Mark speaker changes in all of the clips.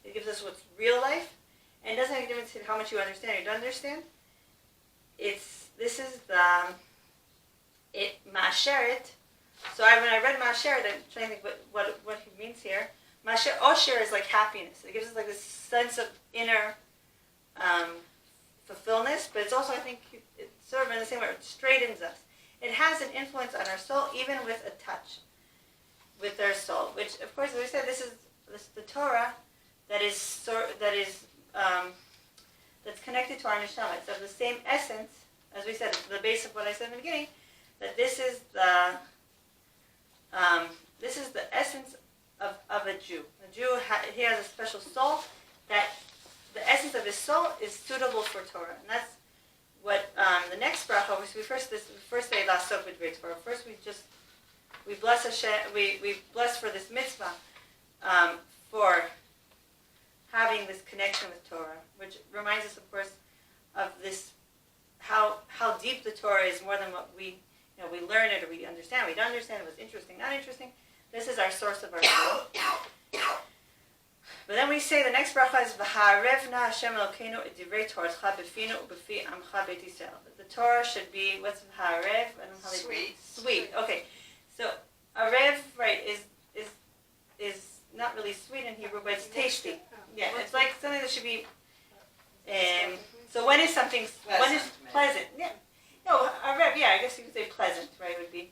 Speaker 1: It gives us what's real life, and it doesn't make a difference in how much you understand or don't understand. This is the Ma'asheret. So when I read Ma'asheret, I'm trying to think what he means here. Osher is like happiness. It gives us like this sense of inner fulfillment, but it's also, I think, it's sort of in the same way, it straightens us. It has an influence on our soul, even with a touch, with our soul. Which, of course, as we said, this is the Torah that's connected to our neshama. It's of the same essence, as we said, the base of what I said in the beginning, that this is the essence of a Jew. A Jew, he has a special soul that the essence of his soul is suitable for Torah, and that's what the next bracha. We first say lasok b'dvrei Torah. First, we bless Hashem. We bless for this mitzvah, for having this connection with Torah, which reminds us, of course, of this how deep the Torah is, more than what we learn it or we understand. We don't understand it was interesting, not interesting. This is our source of our soul. But then we say the next bracha is V'ha'arevna Hashem Elokeinu et divrei Toratcha b'finu u'b'fi amcha Beit Yisrael. The Torah should be, what's V'ha'arev? I don't know how they
Speaker 2: Sweet.
Speaker 1: Sweet. Okay. So arev, right, is not really sweet in Hebrew, but it's tasty. Yeah, it's like something that should be. So when is something pleasant? Yeah. No, arev. Yeah, I guess you could say pleasant, right? Would be.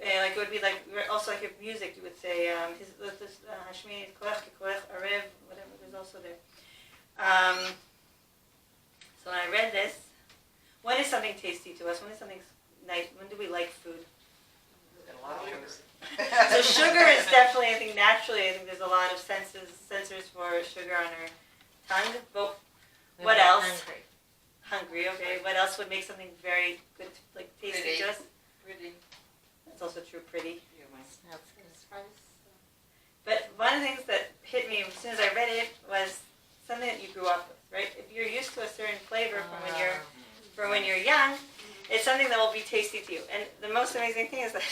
Speaker 1: Like it would be like also like if music, you would say Hashmini Korech Korech Arev, whatever. There's also there. So when I read this, when is something tasty to us? When is something nice? When do we like food? So sugar is definitely, I think naturally, I think there's a lot of sensors for sugar on our tongue. But what else? Hungry. Okay. What else would make something very good, like tasty to us?
Speaker 2: Pretty.
Speaker 1: That's also true. Pretty.
Speaker 2: Yeah,
Speaker 1: But one of the things that hit me as soon as I read it was something that you grew up with, right? If you're used to a certain flavor from when you're young, it's something that will be tasty to you. And the most amazing thing is that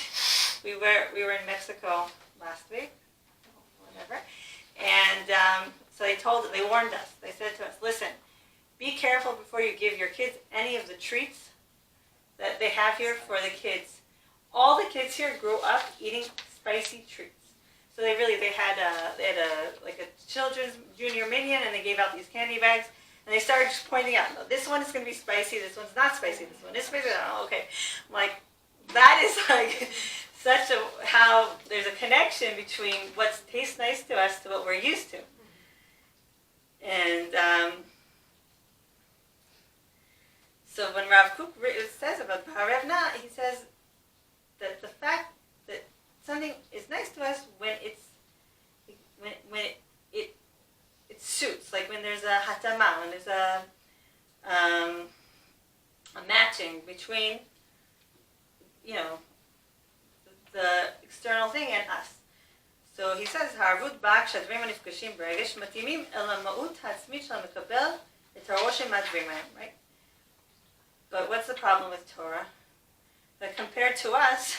Speaker 1: we were in Mexico last week, whatever, and so they warned us. They said to us, "Listen, be careful before you give your kids any of the treats that they have here for the kids." All the kids here grew up eating spicy treats. So they had a children's junior minion, and they gave out these candy bags, and they started just pointing out, no, this one is going to be spicy, this one's not spicy, this one is spicy. Oh, okay, I'm like, that is like how there's a connection between what tastes nice to us to what we're used to, and so when Rav Kook says about V'ha'arevna, he says that the fact that something is nice to us when it suits, like when there's a hatama, when there's a matching between the external thing and us. So he says, "Harvut ba'ak shadrim anifkashim b'regesh matimim el ha'ma'ut ha'atzmit shel ha'mekabel et ha'roshem ma'advim ha'em." Right? But what's the problem with Torah? That compared to us,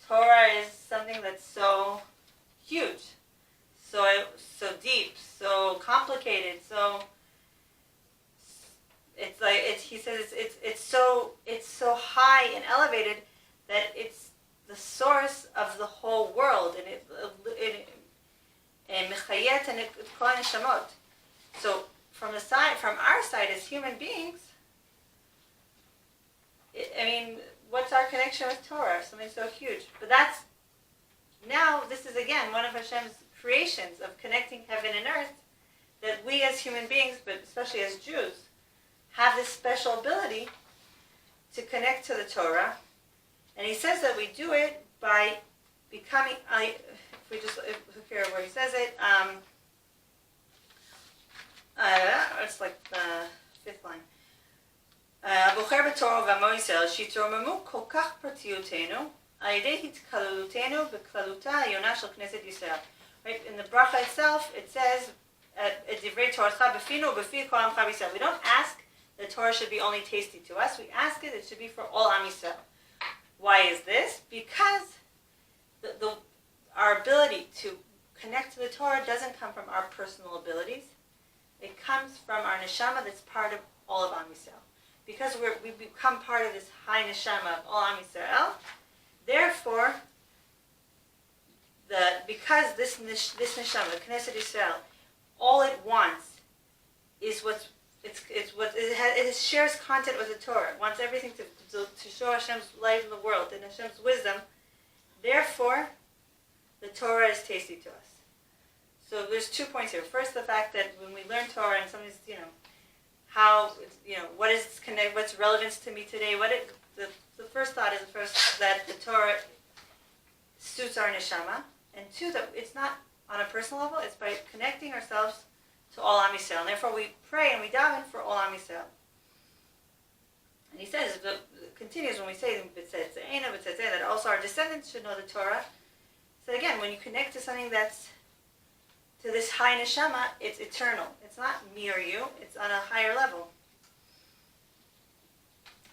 Speaker 1: Torah is something that's so huge, so deep, so complicated, so it's like he says it's so high and elevated that it's the source of the whole world, and it mechayet and it kol neshamot. So from our side as human beings, what's our connection with Torah? Something so huge. But this is again one of Hashem's creations of connecting heaven and earth, that we as human beings, but especially as Jews, have this special ability to connect to the Torah. And he says that we do it by becoming, if we just look here where he says it, it's like the fifth line. הבוחר בתורה ועמו ישראל שיתרוממו כל כך פרטיותנו על ידי התכללותנו בכללותה העליונה של כנסת ישראל. Right? In the bracha itself, it says, את דברי תורתך בפינו ובפי כל עמך בישראל. We don't ask the Torah should be only tasty to us. We ask it should be for all Am Yisrael. Why is this? Because our ability to connect to the Torah doesn't come from our personal abilities. It comes from our neshama that's part of all of Am Yisrael. Because we become part of this high neshama of all Am Yisrael, therefore, because this neshama, the Knesset Yisrael, all it wants is it shares content with the Torah. It wants everything to show Hashem's light in the world and Hashem's wisdom. Therefore, the Torah is tasty to us. So there's 2 points here. First, the fact that when we learn Torah and somebody's, what's relevance to me today. The first thought is that the Torah suits our neshama, and 2, that it's not on a personal level. It's by connecting ourselves to all Am Yisrael. And therefore, we pray and we daven for all Am Yisrael. And he says, it continues when we say that also our descendants should know the Torah. So again, when you connect to something that's to this high neshama, it's eternal. It's not me or you. It's on a higher level.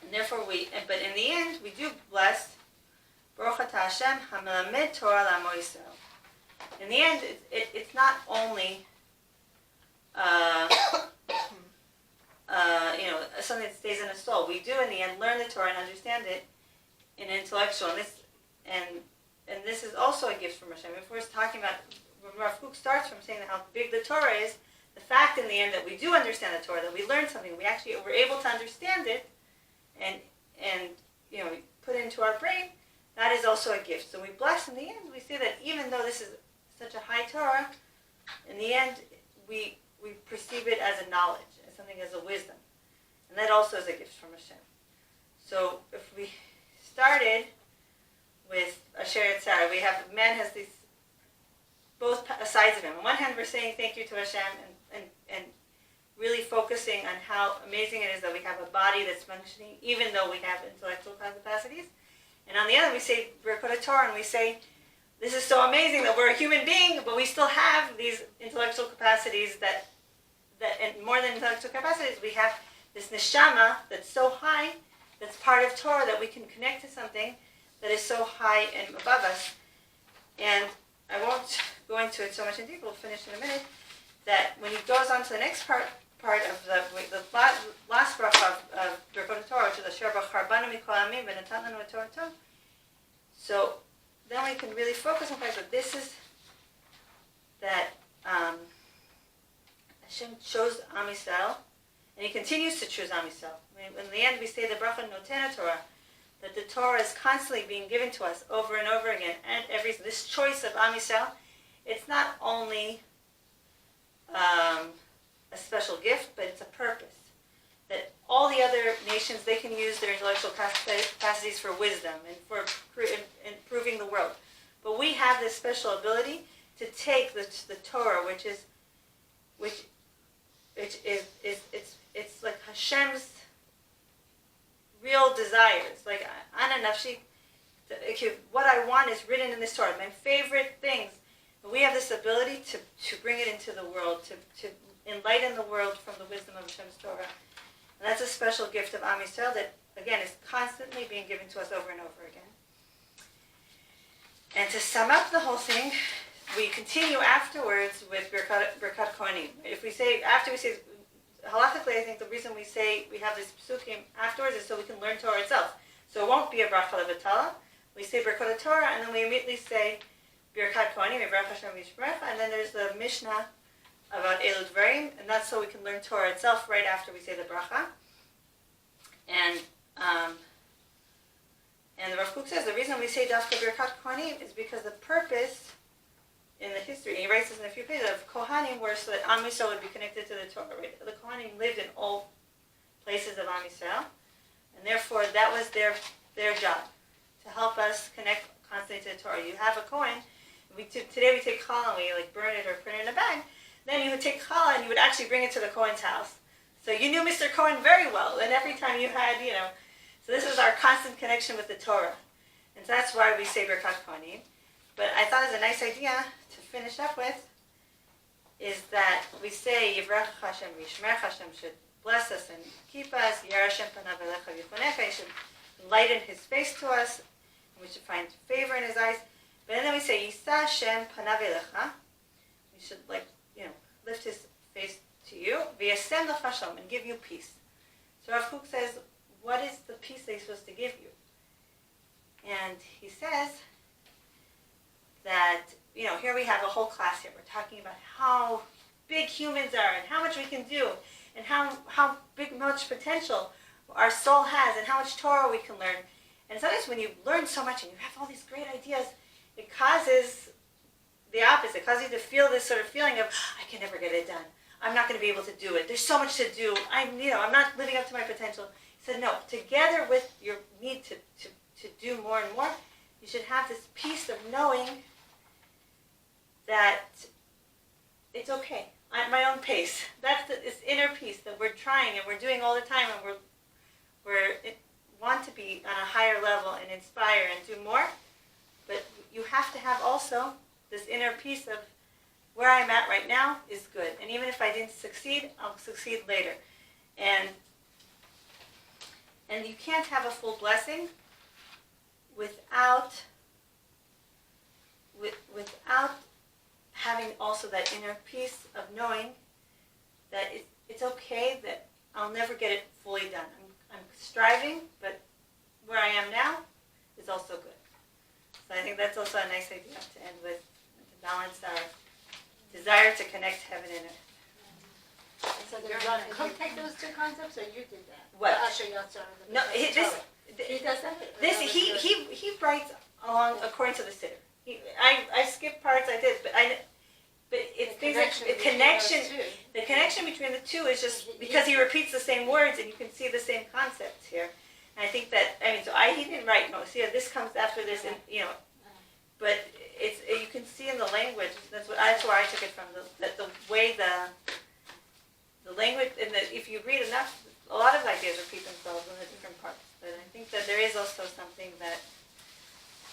Speaker 1: And therefore but in the end, we do bless Baruch Atah Hashem HaMelamed Torah L'Amo Yisrael. In the end, it's not only something that stays in a soul. We do in the end learn the Torah and understand it in intellectual. And this is also a gift from Hashem. If we're talking about, when Rav Kook starts from saying how big the Torah is, the fact in the end that we do understand the Torah, that we learn something, we're able to understand it, and put it into our brain, that is also a gift. So we bless in the end. We see that even though this is such a high Torah, in the end we perceive it as a knowledge, as something, as a wisdom, and that also is a gift from Hashem. So if we started with Asher Yitzhar, we have man has these both sides of him. On one hand, we're saying thank you to Hashem and really focusing on how amazing it is that we have a body that's functioning, even though we have intellectual capacities. And on the other, we say Birkot Torah, and we say, this is so amazing that we're a human being, but we still have these intellectual capacities and more than intellectual capacities, we have this neshama that's so high, that's part of Torah, that we can connect to something that is so high and above us. And I won't go into it so much in detail, we'll finish in a minute, that when he goes on to the next part of the last bracha of Birkot Torah, which is Asher B'charbanu Mikol Amim V'natan Lanu Et Torato. So then we can really focus on the fact that this is that Hashem chose Am Yisrael, and He continues to choose Am Yisrael. In the end, we say the bracha Noten Torah, that the Torah is constantly being given to us over and over again, and this choice of Am Yisrael, it's not only a special gift, but it's a purpose. That all the other nations, they can use their intellectual capacities for wisdom and for improving the world. But we have this special ability to take the Torah, which is it's like Hashem's real desires. Like Ana Nafshi, what I want is written in this Torah. My favorite things. But we have this ability to bring it into the world, to enlighten the world from the wisdom of Hashem's Torah. And that's a special gift of Am Yisrael that, again, is constantly being given to us over and over again. And to sum up the whole thing, we continue afterwards with Birkat Kohanim. If we say, after we say, halachically, I think the reason we say we have this psukim afterwards is so we can learn Torah itself. So it won't be a bracha levatala. We say Birkat Torah, and then we immediately say Birkat Kohanim, Yivrach Hashem Yishmerecha, and then there's the Mishnah about Elu Dvarim, and that's so we can learn Torah itself right after we say the bracha. And the Rav Kook says the reason we say Dafka Birkat Kohanim is because the purpose in the history, and he writes this in a few pages, of Kohanim were so that Am Yisrael would be connected to the Torah. Right? The Kohanim lived in all places of Am Yisrael, and therefore that was their job, to help us connect constantly to the Torah. You have a Kohen, today we take challah and we burn it or put it in a bag. Then you would take challah and you would actually bring it to the Kohen's house. So you knew Mr. Cohen very well, and every time you had, so this is our constant connection with the Torah. And so that's why we say Birkat Kohanim. But I thought it was a nice idea to finish up with, is that we say Yivrach Hashem Yishmerech, Hashem should bless us and keep us, Yer Hashem Panav Elecha V'Yichunecha, He should lighten His face to us, and we should find favor in His eyes. But then we say Yisa Hashem Panav Elecha, v'yasem lecha shalom, and give you peace. So Rav Kook says, what is the peace that he's supposed to give you? And he says that, here we have a whole class here. We're talking about how big humans are and how much we can do and how much potential our soul has and how much Torah we can learn. And sometimes when you learn so much and you have all these great ideas, it causes the opposite. It causes you to feel this sort of feeling of, I can never get it done. I'm not going to be able to do it. There's so much to do. I'm not living up to my potential. He said, no, together with your need to do more and more, you should have this peace of knowing that it's okay, at my own pace. That's this inner peace that we're trying and we're doing all the time, and we want to be on a higher level and inspire and do more. But you have to have also this inner peace of where I'm at right now is good. And even if I didn't succeed, I'll succeed later. And you can't have a full blessing without having also that inner peace of knowing that it's okay that I'll never get it fully done. I'm striving, but where I am now is also good. So I think that's also a nice idea to end with, to balance our desire to connect heaven and earth.
Speaker 2: So did Rav Kook take those two concepts, or you did that?
Speaker 1: What?
Speaker 2: Asher Yatzar and the
Speaker 1: No,
Speaker 2: Torah. He does that?
Speaker 1: He writes along according to the siddur. I skipped parts, I did, but it's things like the connection. The connection between the two is just because he repeats the same words, and you can see the same concepts here. And I think that he didn't write no. See, this comes after this, and but you can see in the language. That's where I took it from. The way the language, and if you read enough, a lot of ideas repeat themselves in the different parts. But I think that there is also